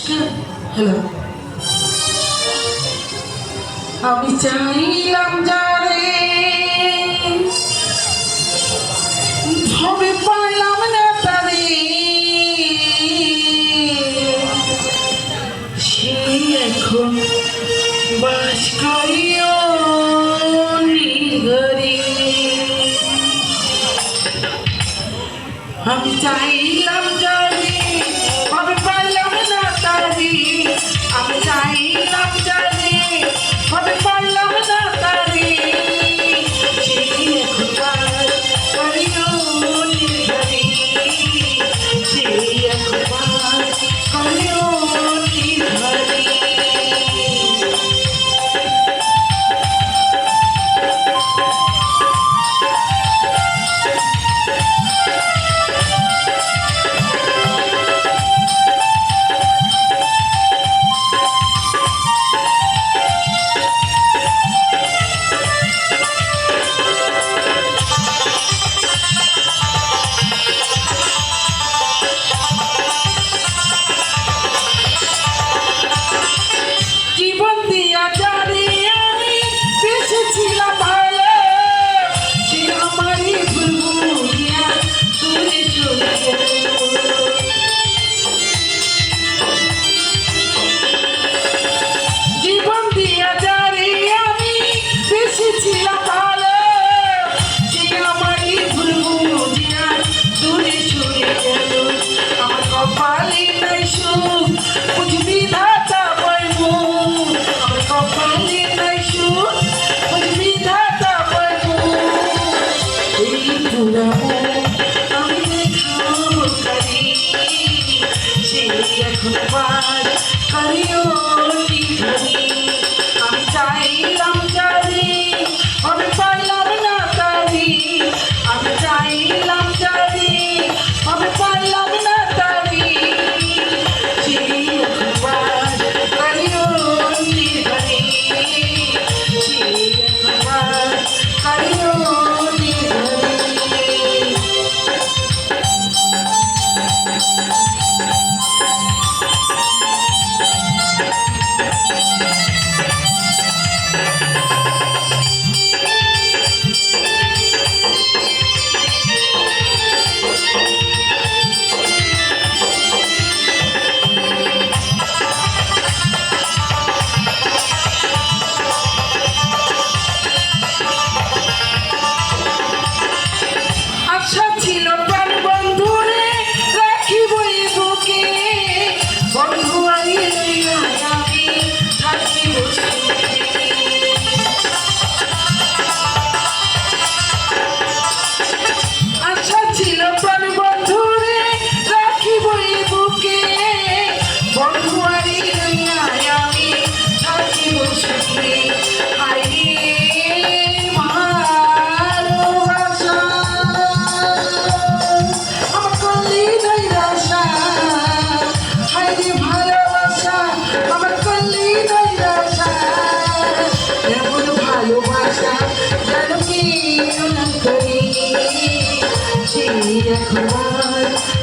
Hello, আমি চাইলাম যারে ভবে পাইলাম না তারে, সে এখন বাস করিও নির্ঘরে। আমি চাইলাম যারে ভবে পাইলাম না তারে, আমি চাইলাম যারে ভবে পাইলাম না তারে, সে এখন বাস করিও নির্ঘরে, সে এখন বাস করিও নির্ঘরে। আমি চাইলাম যারে আমি পাইলাম না তারে, আমি চাইলাম যারে আমি পাইলাম না তারে, সে এখন বাস করিও নির্ঘরে, সে এখন বাস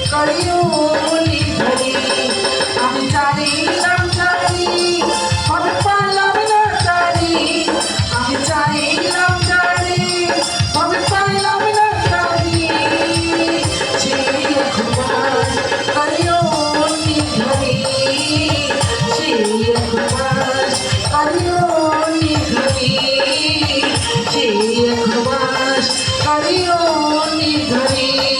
করিও নির্ঘরে। আমি চাইলাম যারে ভবে পাইলাম না তারে, আমি চাইলাম যারে ভবে পাইলাম না তারে, সে এখন বাস করিও নির্ঘরে, সে এখন বাস করিও নির্ঘরে, সে এখন বাস করিও নির্ঘরে।